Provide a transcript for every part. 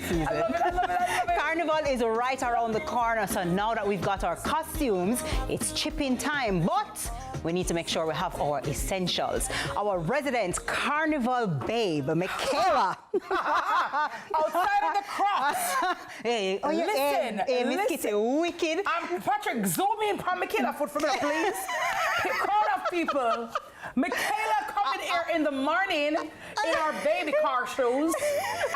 Christmas season. I love it, I love it, I love it. Carnival is right around the corner, so now that we've got our costumes, it's chipping time, but we need to make sure we have our essentials. Our resident Carnival babe, Michaela. Outside of the cross. Hey, Listen, hey, Miss listen. Kitty, wicked. Patrick, zoom in on Michaela foot for me, please. Crowd of people. Michaela coming here in the morning in our baby car shoes.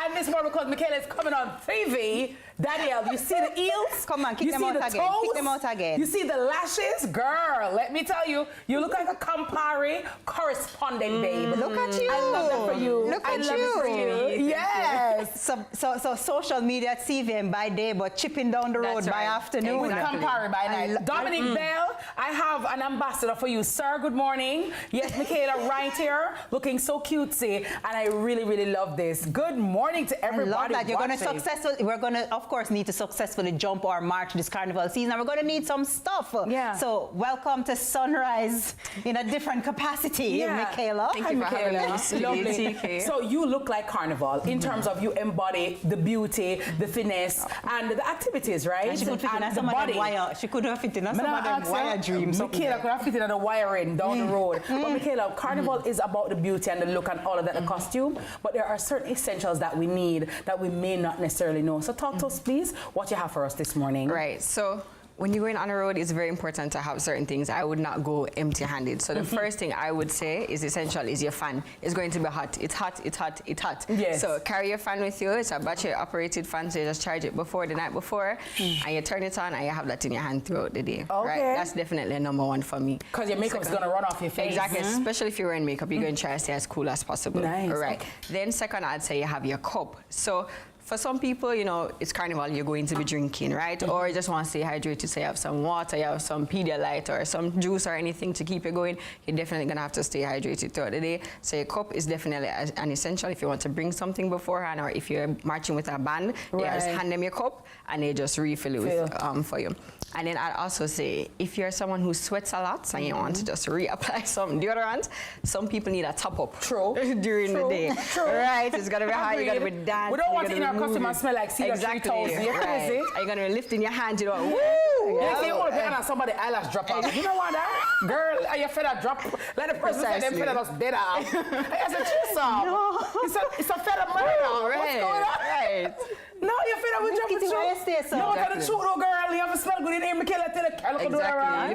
And this morning, because Michaela is coming on TV. Danielle, you see the heels? Come on, kick them out again. Toes? Kick them out again. You see the lashes? Girl, let me tell you, you look like a Campari correspondent, babe. Look at you. I love that for you. Look I at love it for you. Yes. So social media at CVM by day, but chipping down the road by afternoon. With Campari by night. Dominic Bell, I have an ambassador for you. Sir, good morning. Yes, Michaela right here, looking so cutesy, and I really, really love this. Good morning to everybody. I love that. You're going to watching. we're going to, of course, need to successfully jump our march this carnival season, and we're going to need some stuff. Yeah. So welcome to Sunrise in a different capacity, Michaela. Thank you for having us. Lovely. So you look like Carnival in terms of you embody the beauty, the finesse, and the activities, right? And she could fit in some of them wire. She could have fit in some of them wire dreams. Michaela could have fit in the wiring down the road. But Michaela, Carnival is about the beauty and the look and all of that, the costume. But there are certain essentials that we need that we may not necessarily know. So talk to us, please, what you have for us this morning. Right. So when you're going on the road, it's very important to have certain things. I would not go empty-handed. So the first thing I would say is essential is your fan. It's going to be hot. It's hot, it's hot, it's hot. Yes. So carry your fan with you. It's a battery-operated fan, so you just charge it the night before, and you turn it on, and you have that in your hand throughout the day. Okay. Right? That's definitely number one for me. Because your makeup's going to run off your face. Exactly. Especially if you're wearing makeup, you're going to try to stay as cool as possible. Nice. All right. Then second, I'd say you have your cup. So for some people, you know, it's Carnival, you're going to be drinking, right? Or you just want to stay hydrated, so you have some water, you have some Pedialyte or some juice or anything to keep you going. You're definitely going to have to stay hydrated throughout the day. So your cup is definitely an essential if you want to bring something beforehand, or if you're marching with a band, you just hand them your cup and they just refill it with, for you. And then I'd also say, if you're someone who sweats a lot and you want to just reapply some deodorant, some people need a top-up during the day. Right? It's got to be hot, you got to be dancing. We don't want it in our customer smell like cedar tree toes. You're crazy. Are you going to be lifting your hand, you know? Woo! Yeah. You want to put on somebody eyelash drop off. You know what that? Girl, are your feather drop? Let the person say them feather just dead off. It's a chisel. No. It's a feather murder. What's going on? Right. No, your feather will drop the truth. No, tell the truth, no, girl. You have to smell good in here. Michaela, tell the girl to do that around.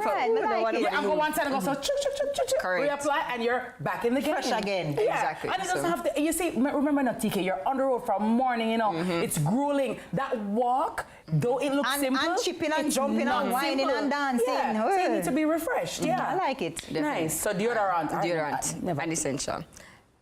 Yeah, and go one side and go so chuk, chuk, chuk, chuk, chuk. Reapply, and you're back in the game. Fresh again. Yeah. Exactly. And it doesn't have to, you see, remember not TK, you're on the road from morning, you know, it's grueling. That walk, though it looks simple. And chipping and jumping and whining and dancing. Yeah. So you need to be refreshed. Yeah. I like it. Definitely. Nice. So deodorant. Deodorant, an essential.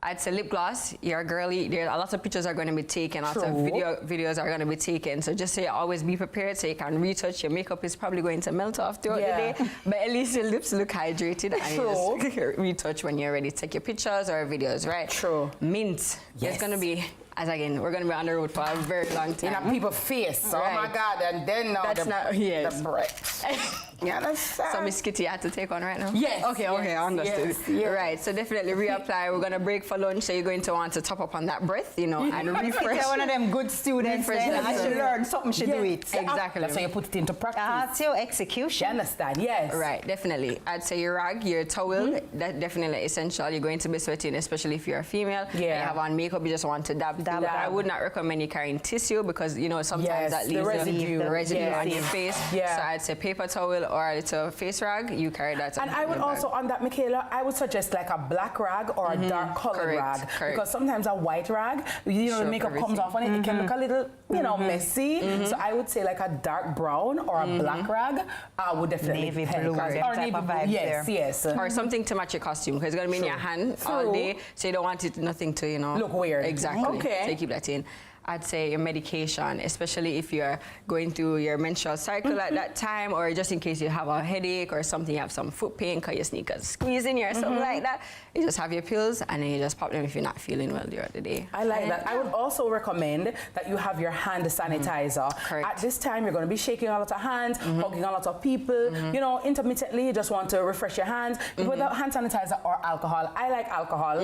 I'd say lip gloss, you're a girly, there a lot of pictures are going to be taken, lots of videos are going to be taken, so just say always be prepared so you can retouch. Your makeup is probably going to melt off throughout the day, but at least your lips look hydrated and you just retouch when you're ready to take your pictures or videos, right? True. Mint, it's going to be, as again, we're going to be on the road for a very long time. In a people's face, oh my God, and then now that's the breath. Yeah, that's sad. So Miss Kitty had to take one right now? Yes. Okay, I understood. Yes. Right, so definitely reapply. We're going to break for lunch, so you're going to want to top up on that breath, you know, and refresh. You're one of them good students, then I should learn something, should do it. Exactly. So you put it into practice. That's your execution. You understand? Yes. Right, definitely. I'd say your rag, your towel, that's definitely essential. You're going to be sweating, especially if you're a female. Yeah. You have on makeup, you just want to dab. I would not recommend you carrying tissue because, you know, sometimes that leaves the residue on your face. Yeah. So I'd say paper towel or a little face rag, you carry that. And I would also, on that, Michaela, I would suggest like a black rag or a dark colored rag. Because sometimes a white rag, you know, the makeup comes off on it, it can look a little, you know, messy. So I would say like a dark brown or a black rag would definitely navy blue, or navy blue. Yes. Or something to match your costume because it's going to be in your hand all day, so you don't want it nothing to, you know, look weird. Exactly. Okay. So you keep that in. I'd say your medication, especially if you're going through your menstrual cycle at that time, or just in case you have a headache or something, you have some foot pain because your sneakers squeezing you or something like that, you just have your pills and then you just pop them if you're not feeling well throughout the day. I like that. I would also recommend that you have your hand sanitizer. At this time, you're going to be shaking a lot of hands, hugging a lot of people. You know, intermittently, you just want to refresh your hands. Without hand sanitizer or alcohol, I like alcohol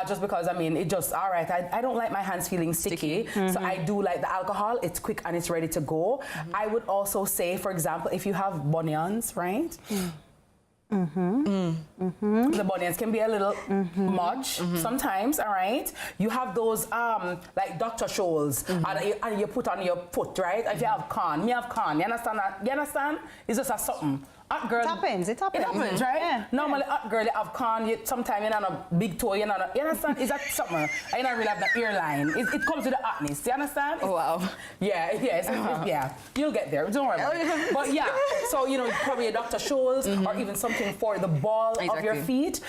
just because, I mean, it just, all right, I don't like my hands feeling sticky. So I do like the alcohol. It's quick and it's ready to go. I would also say, for example, if you have bunions, right? The bunions can be a little much sometimes, all right? You have those like Dr. Scholl's and you put on your foot, right? If you have corn, me have corn. You understand that? You understand? It's just a something. Hot girl. It happens, it happens. It happens, right? Yeah. Normally, hot girl, you have corn, sometimes you have a big toe, you understand? Is that something? You don't really have the earline. It comes with the hotness, you understand? Oh, wow. Yeah, yeah. You'll get there, don't worry about it. But yeah, so, you know, probably a Dr. Scholl's or even something for the ball of your feet.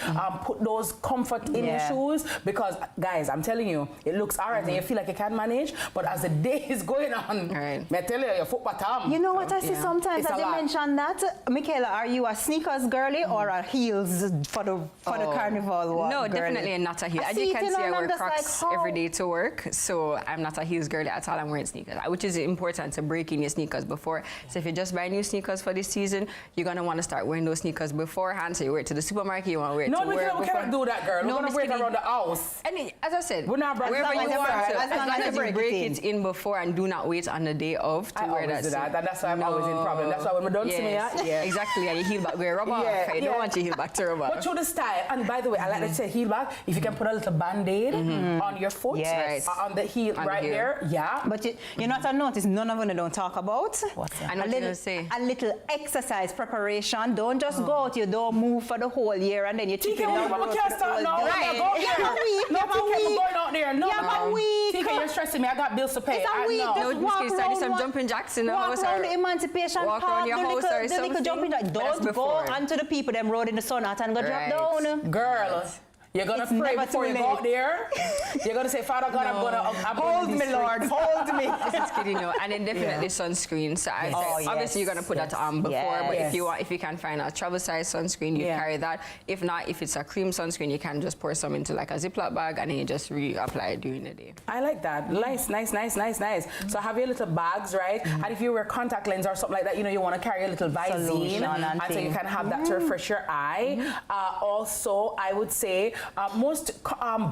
Put those comfort in your shoes because, guys, I'm telling you, it looks all right and you feel like you can manage, but as the day is going on, I tell you, your foot bottom. You know what I see sometimes, as you mentioned that, Michaela, are you a sneakers girly or a heels for the carnival one? No, girly? Definitely not a heel. As you can see, I wear Crocs every day to work, so I'm not a heels girly at all. I'm wearing sneakers, which is important to break in your sneakers before. So if you just buy new sneakers for this season, you're gonna want to start wearing those sneakers beforehand. So you wear it to the supermarket, you want to wear it to work. No, we cannot do that, girl. We're gonna wear it around the house. And as I said, we're not wherever you want to, as long as you break it in before and do not wait on the day of to wear that. Do that, and that's why I'm always in problem. That's why when we don't see me, exactly, and you heel back wear rubber. You don't want your heel back to rubber. But through the style, and by the way, I like to say heel back. If you can put a little band-aid on your foot, on the heel there, But you know what I noticed? None of them don't talk about. What's that? I know what you're gonna say. A little exercise preparation. Don't just go out. You don't move for the whole year, and then you chicken down the road. Can't start now. Right. Go there. No, TK, going out there. No, a week. TK, you're stressing me. I got bills to pay. It's a week. No, Miss Kitty, some jumping jacks in the house. Walk around the Emancipation Park. Park. Your house or the little jumping jack. Don't go onto the people them road in the sun out and go drop down. Girl. You're going to pray before you go out there. You're going to say, Father God, I'm hold me, Lord, hold me. Miss Kitty, no. And then definitely sunscreen. So obviously you're going to put that on before, but if you can find a travel size sunscreen, you carry that. If not, if it's a cream sunscreen, you can just pour some into like a Ziploc bag and then you just reapply it during the day. I like that. Nice. So have your little bags, right? And if you wear contact lens or something like that, you know, you want to carry a little Visine, and so you can have that to refresh your eye. Also, I would say, most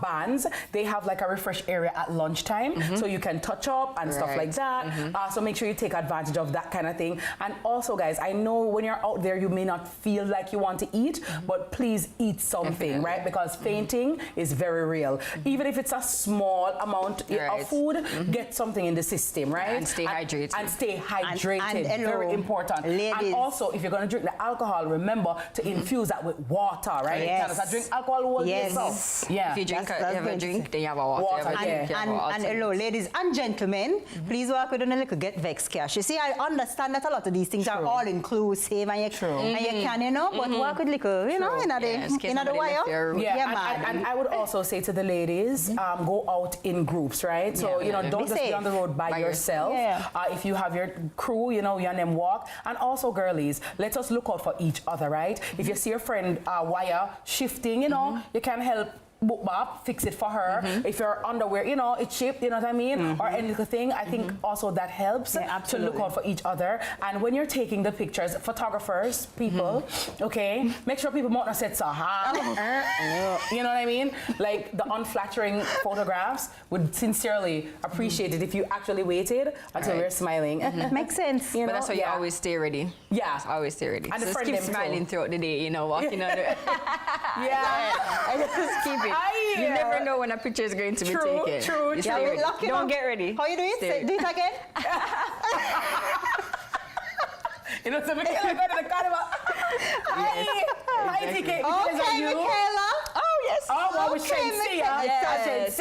bands, they have like a refresh area at lunchtime, so you can touch up and stuff like that. So make sure you take advantage of that kind of thing. And also, guys, I know when you're out there, you may not feel like you want to eat, but please eat something, right? Because fainting is very real. Even if it's a small amount of food, get something in the system, right? And stay hydrated. And stay hydrated. And very important. Ladies. And also, if you're going to drink the alcohol, remember to infuse that with water, right? Yes. You can't drink alcohol all yourself. Yeah. If you drink, you have a drink, then you have a water. And hello, ladies and gentlemen, please work with a little get vex cash. You see, I understand that a lot of these things are all inclusive and you can, you know, but work with little, you know, in the wire. And I would also say to the ladies, go out in groups, right? So, you know, don't just be on the road by yourself. If you have your crew, you know, you and them walk. And also, girlies, let us look out for each other, right? If you see your friend wire shifting, you know, you can help book up, fix it for her. If your underwear, you know, it's chipped, you know what I mean? Or any little thing, I think also that helps to look out for each other. And when you're taking the pictures, photographers, people, okay, make sure people not say so you know what I mean? Like the unflattering photographs would sincerely appreciate it if you actually waited until we're smiling. Makes sense. You know? But that's why you always stay ready. Yeah. Just always stay ready. And so just keep smiling throughout the day, you know, walking on it. Just keep it. You never know when a picture is going to be taken. True. Don't get ready. How you doing? Do it again. You know, so Michaela go to the carnival. Hi, TK. Okay, Michaela. Oh, yes. Oh, well, we shouldn't see her. Yes.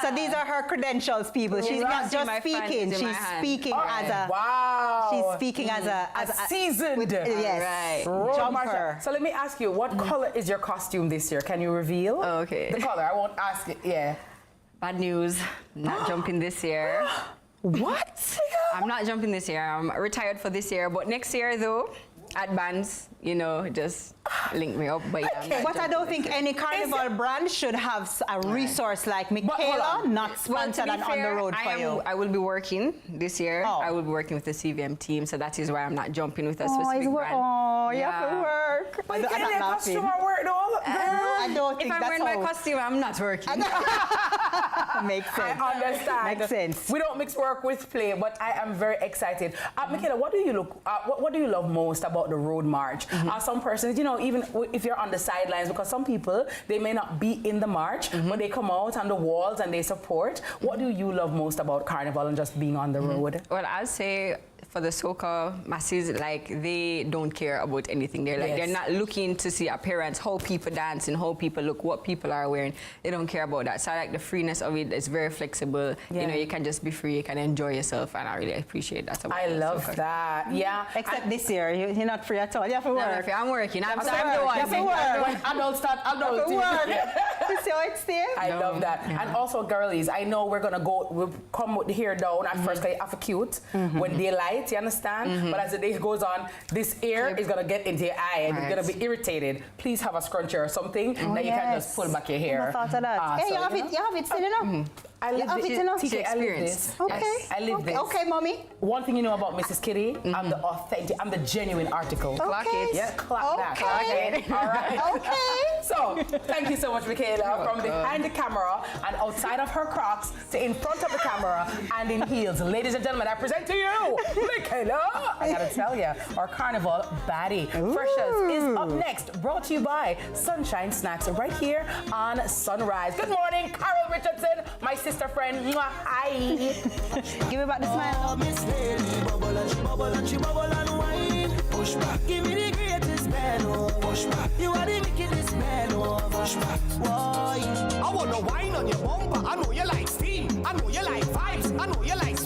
So these are her credentials, people. She's not just speaking. She's speaking as a... Wow. She's speaking as a seasoned. Yes. Right. Jumper. So let me ask you, what color is your costume this year? Can you reveal? Okay. The color. I won't ask it. Yeah. Bad news. Not jumping this year. What? I'm not jumping this year. I'm retired for this year. But next year, though, at bands, you know, just link me up. But yeah, But I don't think any carnival brand should have a resource like Michaela, not sponsored and on the road for you. I will be working this year. I will be working with the CVM team, so that is why I'm not jumping with a specific brand. Oh, you have to work. But you can't costume or work though. I don't think if I'm that's wearing my costume, I'm not working. Makes sense. I understand. Makes sense. We don't mix work with play, but I am very excited. Michaela, what do you love most about the road march? Some persons, you know, even if you're on the sidelines, because some people, they may not be in the march, but they come out on the walls and they support. What do you love most about Carnival and just being on the road? Well, I'll say for the soca masses, like, they don't care about anything. They're like, they're not looking to see appearance, how people dance and how people look, what people are wearing. They don't care about that. So I like the freeness of it. It's very flexible. You know, you can just be free, you can enjoy yourself, and I really appreciate that. I love that. Yeah. Except this year, you're not free at all. You have to work. I'm working. I'm You have to work. When adults start adulting. You see how it's there? I love that. And also, girlies, I know we'll come with the hair down at first, because it's cute when daylight, you understand? But as the day goes on, this air is going to get into your eye and you're going to be irritated. Please have a scrunchie or something that you can just pull back your hair. I thought of that. So, you have it still enough. I live this. TK, I live this. Okay. Yes, I live this. Okay, mommy. One thing you know about Mrs. Kitty, I'm the authentic, I'm the genuine article. Clock it. Yeah, clock that. Clock it. All right. Okay. So, thank you so much, Michaela, from behind the camera and outside of her Crocs to in front of the camera and in heels. Ladies and gentlemen, I present to you, Michaela. I gotta tell you, our Carnival baddie. Freshers is up next, brought to you by Sunshine Snacks right here on Sunrise. Good morning, Carol Richardson, my sister friend. Mwah. Hi. Give me back the smile. Miss Lady, bubble and she bubble and wine. Push back, give me the greatest man, oh. Push back, you are the wickedest man, oh. Push back, why? I wanna wine on your bumper. I know you like steam. I know you like vibes. I know you like